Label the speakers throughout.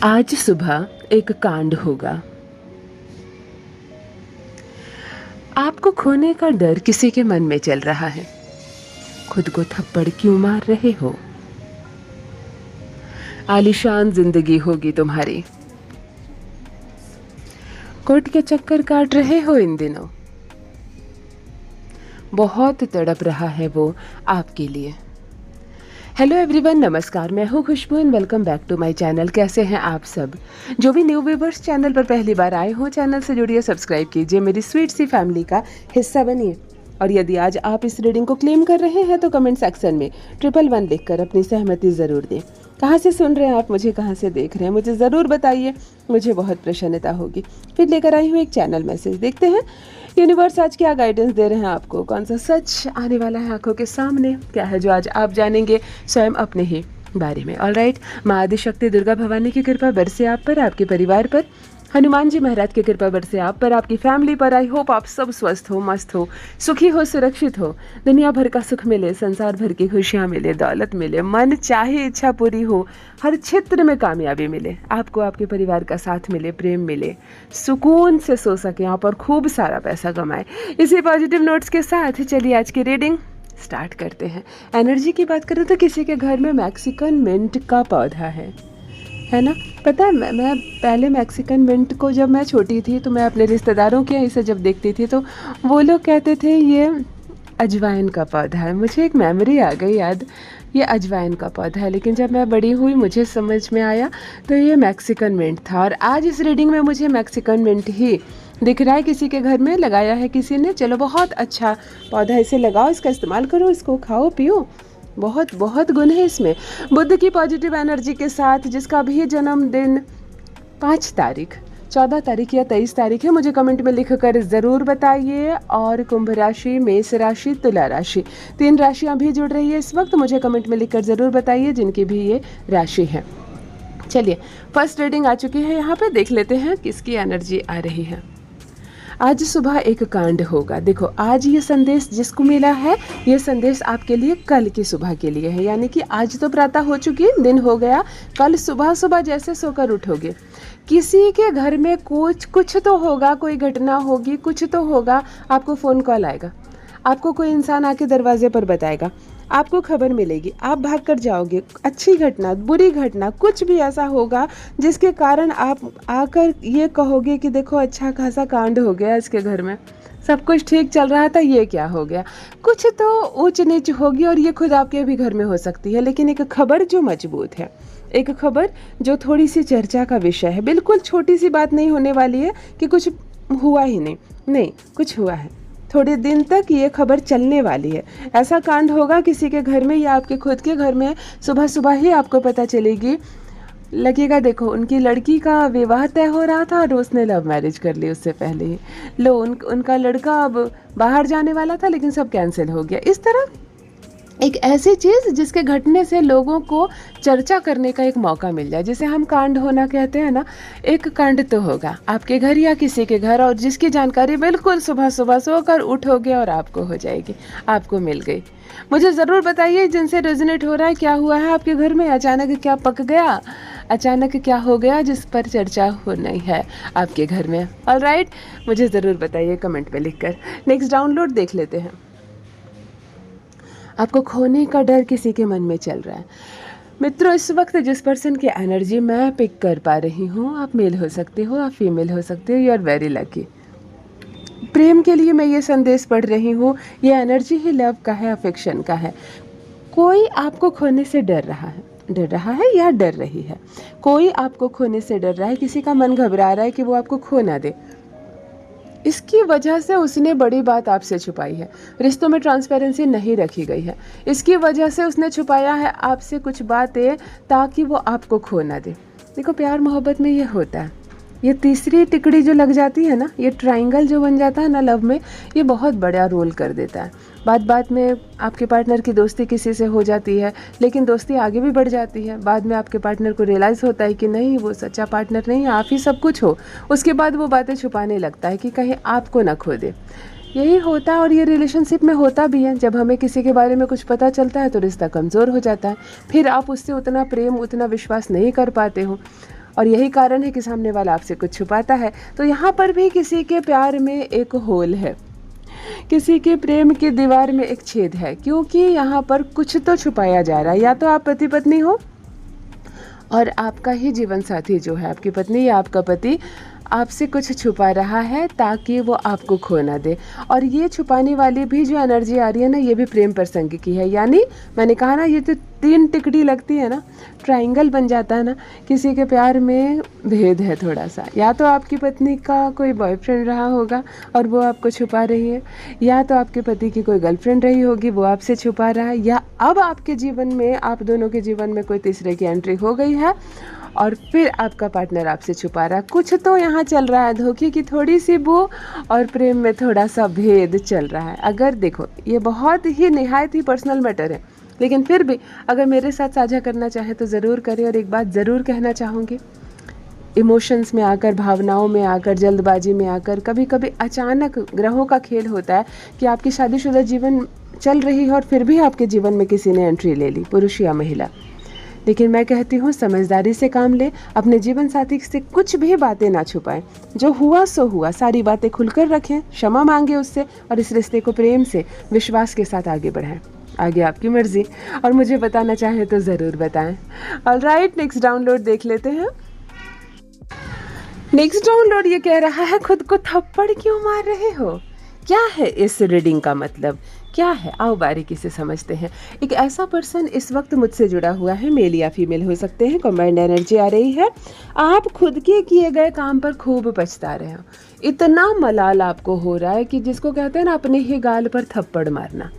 Speaker 1: आज सुबह एक कांड होगा। आपको खोने का डर किसी के मन में चल रहा है। खुद को थप्पड़ क्यों मार रहे हो? आलीशान जिंदगी होगी तुम्हारी। कोर्ट के चक्कर काट रहे हो इन दिनों। बहुत तड़प रहा है वो आपके लिए। हेलो एवरीवन, नमस्कार। मैं हूँ Khushboo and welcome back to my channel. कैसे हैं आप सब? जो भी न्यू व्यूवर्स चैनल पर पहली बार आए हो, चैनल से जुड़िए, सब्सक्राइब कीजिए, मेरी स्वीट सी फैमिली का हिस्सा बनिए। और यदि आज आप इस रीडिंग को क्लेम कर रहे हैं तो कमेंट सेक्शन में 111 लिखकर अपनी सहमति ज़रूर दें। कहाँ से सुन रहे हैं आप मुझे, कहाँ से देख रहे हैं, मुझे ज़रूर बताइए, मुझे बहुत प्रसन्नता होगी। फिर लेकर आई हूँ एक चैनल मैसेज। देखते हैं यूनिवर्स आज क्या गाइडेंस दे रहे हैं आपको। कौन सा सच आने वाला है आंखों के सामने? क्या है जो आज आप जानेंगे स्वयं अपने ही बारे में। ऑलराइट, माँ आदिशक्ति दुर्गा भवानी की कृपा बरसे आप पर, आपके परिवार पर। हनुमान जी महाराज की कृपा बरसे आप पर, आपकी फैमिली पर। आई होप आप सब स्वस्थ हो, मस्त हो, सुखी हो, सुरक्षित हो। दुनिया भर का सुख मिले, संसार भर की खुशियाँ मिले, दौलत मिले, मन चाहे इच्छा पूरी हो, हर क्षेत्र में कामयाबी मिले आपको, आपके परिवार का साथ मिले, प्रेम मिले, सुकून से सो सके आप और खूब सारा पैसा कमाए। इसी पॉजिटिव नोट्स के साथ चलिए आज की रीडिंग स्टार्ट करते हैं। एनर्जी की बात करूँ तो किसी के घर में मैक्सिकन मिंट का पौधा है ना। पता है, मैं पहले मैक्सिकन मिंट को जब मैं छोटी थी तो मैं अपने रिश्तेदारों के यहाँ इसे जब देखती थी तो वो लोग कहते थे ये अजवाइन का पौधा है। मुझे एक मेमोरी आ गई याद, ये अजवाइन का पौधा है। लेकिन जब मैं बड़ी हुई मुझे समझ में आया तो ये मैक्सिकन मिंट था। और आज इस रीडिंग में मुझे मैक्सिकन मिंट ही दिख रहा है। किसी के घर में लगाया है किसी ने। चलो, बहुत अच्छा पौधा, इसे लगाओ, इसका इस्तेमाल करो, इसको खाओ पियो, बहुत बहुत गुण है इसमें। बुध की पॉजिटिव एनर्जी के साथ जिसका भी जन्मदिन 5 तारीख, 14 तारीख या 23 तारीख है, मुझे कमेंट में लिखकर ज़रूर बताइए। और कुंभ राशि, मेष राशि, तुला राशि, 3 राशियां भी जुड़ रही है इस वक्त। मुझे कमेंट में लिखकर ज़रूर बताइए जिनकी भी ये राशि है। चलिए, फर्स्ट रीडिंग आ चुकी है, यहाँ पे देख लेते हैं किसकी एनर्जी आ रही है। आज सुबह एक कांड होगा। देखो, आज ये संदेश जिसको मिला है, ये संदेश आपके लिए कल की सुबह के लिए है। यानी कि आज तो प्रातः हो चुकी, दिन हो गया, कल सुबह सुबह जैसे सोकर उठोगे, किसी के घर में कुछ तो होगा, कोई घटना होगी, कुछ तो होगा। आपको फ़ोन कॉल आएगा, आपको कोई इंसान आके दरवाजे पर बताएगा, आपको खबर मिलेगी, आप भाग कर जाओगे। अच्छी घटना, बुरी घटना, कुछ भी ऐसा होगा जिसके कारण आप आकर ये कहोगे कि देखो अच्छा खासा कांड हो गया इसके घर में, सब कुछ ठीक चल रहा था, ये क्या हो गया। कुछ तो ऊंच नीच होगी और ये खुद आपके भी घर में हो सकती है। लेकिन एक खबर जो मजबूत है, एक खबर जो थोड़ी सी चर्चा का विषय है, बिल्कुल छोटी सी बात नहीं होने वाली है कि कुछ हुआ ही नहीं, कुछ हुआ है। थोड़े दिन तक ये खबर चलने वाली है। ऐसा कांड होगा किसी के घर में या आपके खुद के घर में। सुबह सुबह ही आपको पता चलेगी, लगेगा देखो उनकी लड़की का विवाह तय हो रहा था और उसने लव मैरिज कर ली उससे पहले ही। लो, उनका लड़का अब बाहर जाने वाला था लेकिन सब कैंसिल हो गया। इस तरह एक ऐसी चीज़ जिसके घटने से लोगों को चर्चा करने का एक मौका मिल जाए, जिसे हम कांड होना कहते हैं ना। एक कांड तो होगा आपके घर या किसी के घर, और जिसकी जानकारी बिल्कुल सुबह सुबह सोकर उठोगे और आपको हो जाएगी, आपको मिल गई। मुझे ज़रूर बताइए जिनसे रेजोनेट हो रहा है, क्या हुआ है आपके घर में, अचानक क्या पक गया, अचानक क्या हो गया जिस पर चर्चा होनी है आपके घर में। ऑलराइट, मुझे ज़रूर बताइए कमेंट में लिखकर। नेक्स्ट डाउनलोड देख लेते हैं। आपको खोने का डर किसी के मन में चल रहा है। मित्रों, इस वक्त जिस पर्सन की एनर्जी मैं पिक कर पा रही हूँ, आप मेल हो सकते हो, आप फीमेल हो सकते हो, यू आर वेरी लकी। प्रेम के लिए मैं ये संदेश पढ़ रही हूँ। ये एनर्जी ही लव का है, अफेक्शन का है। कोई आपको खोने से डर रहा है या डर रही है। कोई आपको खोने से डर रहा है, किसी का मन घबरा रहा है कि वो आपको खो ना दे। इसकी वजह से उसने बड़ी बात आपसे छुपाई है। रिश्तों में ट्रांसपेरेंसी नहीं रखी गई है। इसकी वजह से उसने छुपाया है आपसे कुछ बातें ताकि वो आपको खो ना दे। देखो, प्यार मोहब्बत में ये होता है, ये तीसरी टिकड़ी जो लग जाती है ना, ये ट्रायंगल जो बन जाता है ना लव में, ये बहुत बड़ा रोल कर देता है। बात में आपके पार्टनर की दोस्ती किसी से हो जाती है, लेकिन दोस्ती आगे भी बढ़ जाती है। बाद में आपके पार्टनर को रियलाइज़ होता है कि नहीं, वो सच्चा पार्टनर नहीं है, आप ही सब कुछ हो। उसके बाद वो बातें छुपाने लगता है कि कहीं आपको ना खो दे। यही होता है और ये रिलेशनशिप में होता भी है। जब हमें किसी के बारे में कुछ पता चलता है तो रिश्ता कमज़ोर हो जाता है, फिर आप उससे उतना प्रेम, उतना विश्वास नहीं कर पाते हो। और यही कारण है कि सामने वाला आपसे कुछ छुपाता है। तो यहाँ पर भी किसी के प्यार में एक होल है, किसी के प्रेम की दीवार में एक छेद है, क्योंकि यहाँ पर कुछ तो छुपाया जा रहा है। या तो आप पति पत्नी हो और आपका ही जीवन साथी जो है, आपकी पत्नी या आपका पति, आपसे कुछ छुपा रहा है ताकि वो आपको खो ना दे। और ये छुपाने वाली भी जो एनर्जी आ रही है ना, ये भी प्रेम प्रसंग की है। यानी मैंने कहा ना, ये तो 3 टिकड़ी लगती है ना, ट्रायंगल बन जाता है ना। किसी के प्यार में भेद है थोड़ा सा, या तो आपकी पत्नी का कोई बॉयफ्रेंड रहा होगा और वो आपको छुपा रही है, या तो आपके पति की कोई गर्लफ्रेंड रही होगी, वो आपसे छुपा रहा है, या अब आपके जीवन में, आप दोनों के जीवन में कोई तीसरे की एंट्री हो गई है और फिर आपका पार्टनर आपसे छुपा रहा है। कुछ तो यहाँ चल रहा है, धोखे की थोड़ी सी बू और प्रेम में थोड़ा सा भेद चल रहा है। अगर देखो, ये बहुत ही निहायत ही पर्सनल मैटर है, लेकिन फिर भी अगर मेरे साथ साझा करना चाहे तो ज़रूर करें। और एक बात ज़रूर कहना चाहूँगी, इमोशंस में आकर, भावनाओं में आकर, जल्दबाजी में आकर, कभी कभी अचानक ग्रहों का खेल होता है कि आपकी शादीशुदा जीवन चल रही है और फिर भी आपके जीवन में किसी ने एंट्री ले ली, पुरुष या महिला। लेकिन मैं कहती हूँ, समझदारी से काम लें, अपने जीवन साथी से कुछ भी बातें ना छुपाएं। जो हुआ सो हुआ, सारी बातें खुलकर रखें, क्षमा मांगे उससे और इस रिश्ते को प्रेम से, विश्वास के साथ आगे बढ़ाएं। आगे आपकी मर्जी, और मुझे बताना चाहे तो ज़रूर बताएं। ऑलराइट, नेक्स्ट डाउनलोड देख लेते हैं। नेक्स्ट डाउनलोड ये कह रहा है, खुद को थप्पड़ क्यों मार रहे हो? क्या है इस रीडिंग का मतलब, क्या है? आओ बारीकी से समझते हैं। एक ऐसा पर्सन इस वक्त मुझसे जुड़ा हुआ है, मेल या फीमेल हो सकते हैं। कॉम्बाइंड एनर्जी आ रही है। आप खुद के किए गए काम पर खूब पछता रहे हो। इतना मलाल आपको हो रहा है कि जिसको कहते हैं ना, अपने ही गाल पर थप्पड़ मारना।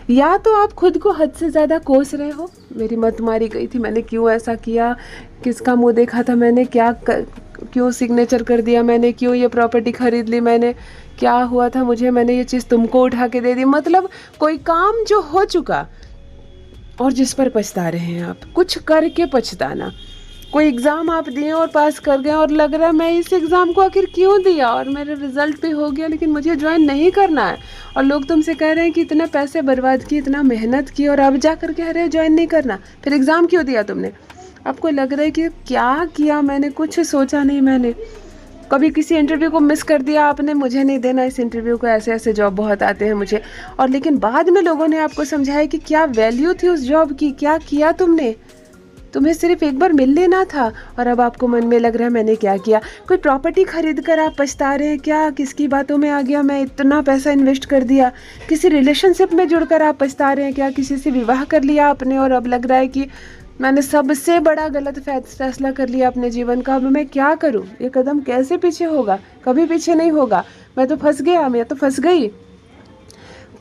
Speaker 1: या तो आप खुद को हद से ज़्यादा कोस रहे हो, मेरी मत मारी गई थी, मैंने क्यों ऐसा किया, किसका मुंह देखा था मैंने, क्यों सिग्नेचर कर दिया मैंने, क्यों ये प्रॉपर्टी खरीद ली मैंने, क्या हुआ था मुझे, मैंने ये चीज़ तुमको उठा के दे दी। मतलब कोई काम जो हो चुका और जिस पर पछता रहे हैं आप, कुछ करके पछताना। कोई एग्ज़ाम आप दिए और पास कर गए और लग रहा है मैं इस एग्ज़ाम को आखिर क्यों दिया, और मेरा रिजल्ट भी हो गया लेकिन मुझे ज्वाइन नहीं करना है, और लोग तुमसे कह रहे हैं कि इतने पैसे बर्बाद किए, इतना मेहनत की, और अब जा कर कह रहे हो ज्वाइन नहीं करना, फिर एग्ज़ाम क्यों दिया तुमने। आपको लग रहा है कि क्या किया मैंने, कुछ सोचा नहीं मैंने, कभी किसी इंटरव्यू को मिस कर दिया आपने, मुझे नहीं देना इस इंटरव्यू को, ऐसे ऐसे जॉब बहुत आते हैं मुझे। और लेकिन बाद में लोगों ने आपको समझाया कि क्या वैल्यू थी उस जॉब की, क्या किया तुमने, तुम्हें सिर्फ एक बार मिल लेना था, और अब आपको मन में लग रहा है मैंने क्या किया। कोई प्रॉपर्टी खरीद कर आप पछता रहे हैं क्या, किसकी बातों में आ गया, मैं इतना पैसा इन्वेस्ट कर दिया। किसी रिलेशनशिप में जुड़कर आप पछता रहे हैं क्या, किसी से विवाह कर लिया आपने और अब लग रहा है कि मैंने सबसे बड़ा गलत फैसला कर लिया अपने जीवन का, अब मैं क्या करूं, ये कदम कैसे पीछे होगा, कभी पीछे नहीं होगा, मैं तो फंस गया, मैं तो फंस गई।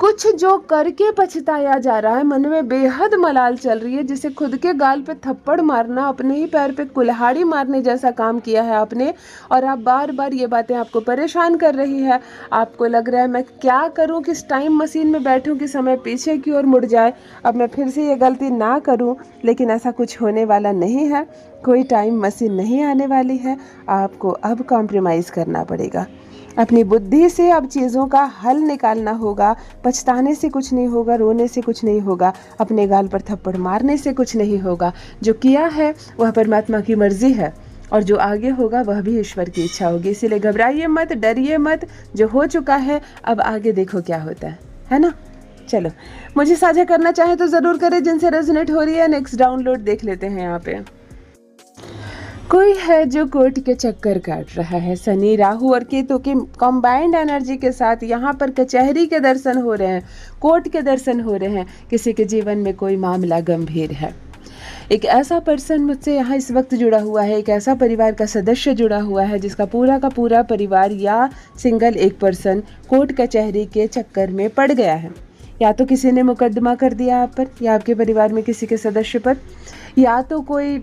Speaker 1: कुछ जो करके पछताया जा रहा है, मन में बेहद मलाल चल रही है, जिसे खुद के गाल पे थप्पड़ मारना, अपने ही पैर पे कुल्हाड़ी मारने जैसा काम किया है आपने, और आप बार बार ये बातें आपको परेशान कर रही है। आपको लग रहा है मैं क्या करूं, किस टाइम मशीन में बैठूं कि समय पीछे की ओर मुड़ जाए, अब मैं फिर से ये गलती ना करूं। लेकिन ऐसा कुछ होने वाला नहीं है, कोई टाइम मशीन नहीं आने वाली है। आपको अब कॉम्प्रोमाइज़ करना पड़ेगा, अपनी बुद्धि से अब चीज़ों का हल निकालना होगा। पछताने से कुछ नहीं होगा, रोने से कुछ नहीं होगा, अपने गाल पर थप्पड़ मारने से कुछ नहीं होगा। जो किया है वह परमात्मा की मर्जी है, और जो आगे होगा वह भी ईश्वर की इच्छा होगी। इसीलिए घबराइए मत, डरिए मत, जो हो चुका है अब आगे देखो क्या होता है ना। चलो, मुझे साझा करना चाहे तो ज़रूर करें, जिनसे रेजोनेट हो रही है। नेक्स्ट डाउनलोड देख लेते हैं। यहाँ पे कोई है जो कोर्ट के चक्कर काट रहा है। शनि, राहु और केतु की कंबाइंड एनर्जी के साथ यहाँ पर कचहरी के दर्शन हो रहे हैं, कोर्ट के दर्शन हो रहे हैं। किसी के जीवन में कोई मामला गंभीर है। एक ऐसा पर्सन मुझसे यहाँ इस वक्त जुड़ा हुआ है, एक ऐसा परिवार का सदस्य जुड़ा हुआ है जिसका पूरा का पूरा परिवार या सिंगल एक पर्सन कोर्ट कचहरी के चक्कर में पड़ गया है। या तो किसी ने मुकदमा कर दिया आप पर, या आपके परिवार में किसी के सदस्य पर, या तो कोई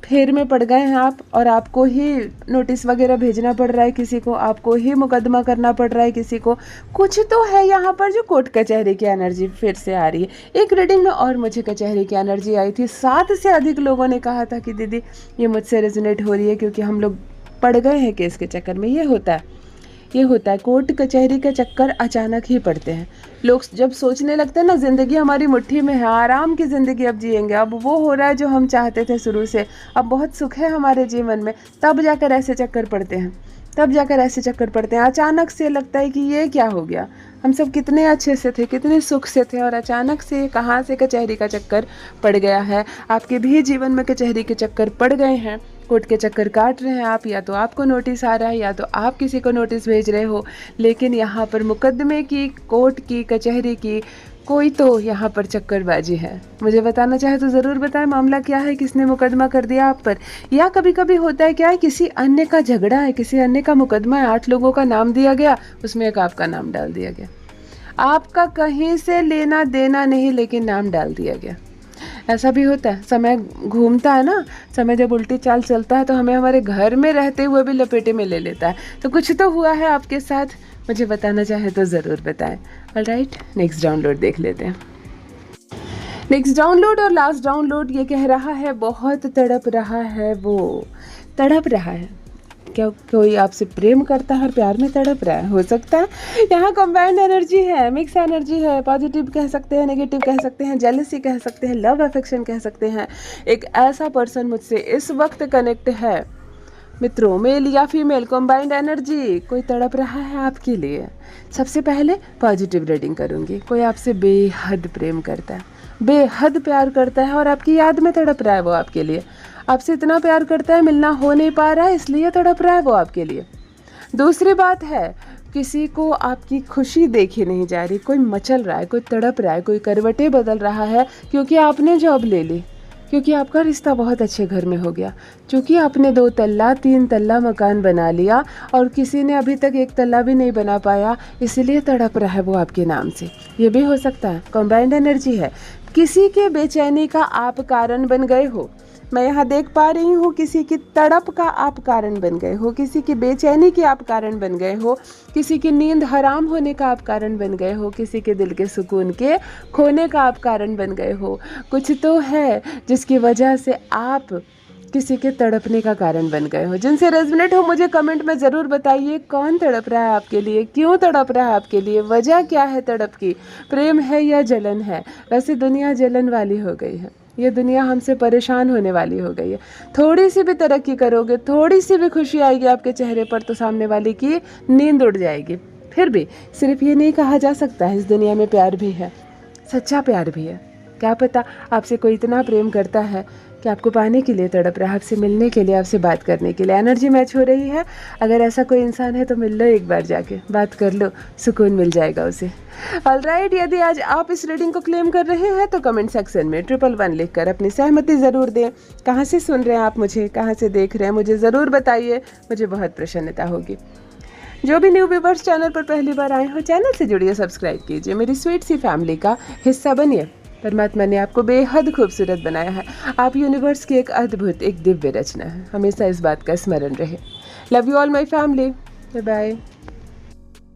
Speaker 1: फेर में पड़ गए हैं आप और आपको ही नोटिस वगैरह भेजना पड़ रहा है किसी को, आपको ही मुकदमा करना पड़ रहा है किसी को। कुछ तो है यहाँ पर जो कोर्ट कचहरी की एनर्जी फिर से आ रही है। एक रीडिंग में और मुझे कचहरी की एनर्जी आई थी। 7 से अधिक लोगों ने कहा था कि दीदी ये मुझसे रेजोनेट हो रही है, क्योंकि हम लोग पड़ गए हैं केस के चक्कर में। ये होता है, ये होता है, कोर्ट कचहरी के चक्कर अचानक ही पड़ते हैं। लोग जब सोचने लगते हैं ना ज़िंदगी हमारी मुट्ठी में है, आराम की ज़िंदगी अब जिएंगे, अब वो हो रहा है जो हम चाहते थे शुरू से, अब बहुत सुख है हमारे जीवन में, तब जाकर ऐसे चक्कर पड़ते हैं, तब जाकर ऐसे चक्कर पड़ते हैं। अचानक से लगता है कि ये क्या हो गया, हम सब कितने अच्छे से थे, कितने सुख से थे, और अचानक से कहाँ से कचहरी का चक्कर पड़ गया है। आपके भी जीवन में कचहरी के चक्कर पड़ गए हैं, कोर्ट के चक्कर काट रहे हैं आप, या तो आपको नोटिस आ रहा है या तो आप किसी को नोटिस भेज रहे हो, लेकिन यहाँ पर मुकदमे की, कोर्ट की, कचहरी की कोई तो यहाँ पर चक्करबाजी है। मुझे बताना चाहे तो ज़रूर बताएं, मामला क्या है, किसने मुकदमा कर दिया आप पर। या कभी कभी होता है क्या है, किसी अन्य का झगड़ा है, किसी अन्य का मुकदमा है, 8 लोगों का नाम दिया गया, उसमें एक आपका नाम डाल दिया गया, आपका कहीं से लेना देना नहीं, लेकिन नाम डाल दिया गया। ऐसा भी होता है, समय घूमता है ना, समय जब उल्टी चाल चलता है तो हमें हमारे घर में रहते हुए भी लपेटे में ले लेता है। तो कुछ तो हुआ है आपके साथ, मुझे बताना चाहे तो ज़रूर बताएं। ऑलराइट, नेक्स्ट डाउनलोड देख लेते हैं। नेक्स्ट डाउनलोड और लास्ट डाउनलोड ये कह रहा है, बहुत तड़प रहा है वो, तड़प रहा है। क्या कोई आपसे प्रेम करता है और प्यार में तड़प रहा है? हो सकता है। यहाँ कंबाइंड एनर्जी है, मिक्स एनर्जी है, पॉजिटिव कह सकते हैं, नेगेटिव कह सकते हैं, जेलसी कह सकते हैं, लव अफेक्शन कह सकते हैं। एक ऐसा पर्सन मुझसे इस वक्त कनेक्ट है, मित्रों, मेल या फीमेल, कंबाइंड एनर्जी, कोई तड़प रहा है आपके लिए। सबसे पहले पॉजिटिव रीडिंग करूँगी। कोई आपसे बेहद प्रेम करता है, बेहद प्यार करता है और आपकी याद में तड़प रहा है वो आपके लिए। आपसे इतना प्यार करता है, मिलना हो नहीं पा रहा है, इसलिए तड़प रहा है वो आपके लिए। दूसरी बात है, किसी को आपकी खुशी देखी नहीं जा रही, कोई मचल रहा है, कोई तड़प रहा है, कोई करवटें बदल रहा है, क्योंकि आपने जॉब ले ली, क्योंकि आपका रिश्ता बहुत अच्छे घर में हो गया, क्योंकि आपने 2 तल्ला 3 तल्ला मकान बना लिया और किसी ने अभी तक 1 तल्ला भी नहीं बना पाया, इसलिए तड़प रहा है वो आपके नाम से। ये भी हो सकता है, कंबाइंड एनर्जी है। किसी के बेचैनी का आप कारण बन गए हो, मैं यहाँ देख पा रही हूँ, किसी की तड़प का आप कारण बन गए हो, किसी की बेचैनी के आप कारण बन गए हो, किसी की नींद हराम होने का आप कारण बन गए हो, किसी के दिल के सुकून के खोने का आप कारण बन गए हो। कुछ तो है जिसकी वजह से आप किसी के तड़पने का कारण बन गए हो। जिनसे रेजोनेट हो मुझे कमेंट में ज़रूर बताइए, कौन तड़प रहा है आपके लिए, क्यों तड़प रहा है आपके लिए, वजह क्या है तड़प की, प्रेम है या जलन है। वैसे दुनिया जलन वाली हो गई है, ये दुनिया हमसे परेशान होने वाली हो गई है। थोड़ी सी भी तरक्की करोगे, थोड़ी सी भी खुशी आएगी आपके चेहरे पर, तो सामने वाले की नींद उड़ जाएगी। फिर भी सिर्फ ये नहीं कहा जा सकता है, इस दुनिया में प्यार भी है, सच्चा प्यार भी है। क्या पता आपसे कोई इतना प्रेम करता है कि आपको पाने के लिए तड़प रहा है, आपसे मिलने के लिए, आपसे बात करने के लिए। एनर्जी मैच हो रही है, अगर ऐसा कोई इंसान है तो मिल लो, एक बार जाके बात कर लो, सुकून मिल जाएगा उसे। ऑलराइट, यदि आज आप इस रीडिंग को क्लेम कर रहे हैं तो कमेंट सेक्शन में 111 लिखकर अपनी सहमति ज़रूर दें। कहाँ से सुन रहे हैं आप मुझे, कहाँ से देख रहे हैं, मुझे ज़रूर बताइए, मुझे बहुत प्रसन्नता होगी। जो भी न्यू व्यूअर्स चैनल पर पहली बार आए हो, चैनल से जुड़िए, सब्सक्राइब कीजिए, मेरी स्वीट सी फैमिली का हिस्सा बनिए। परमात्मा ने आपको बेहद खूबसूरत बनाया है, आप यूनिवर्स की एक अद्भुत, एक दिव्य रचना है। हमेशा इस बात का स्मरण रहे। Love you all my family, bye bye.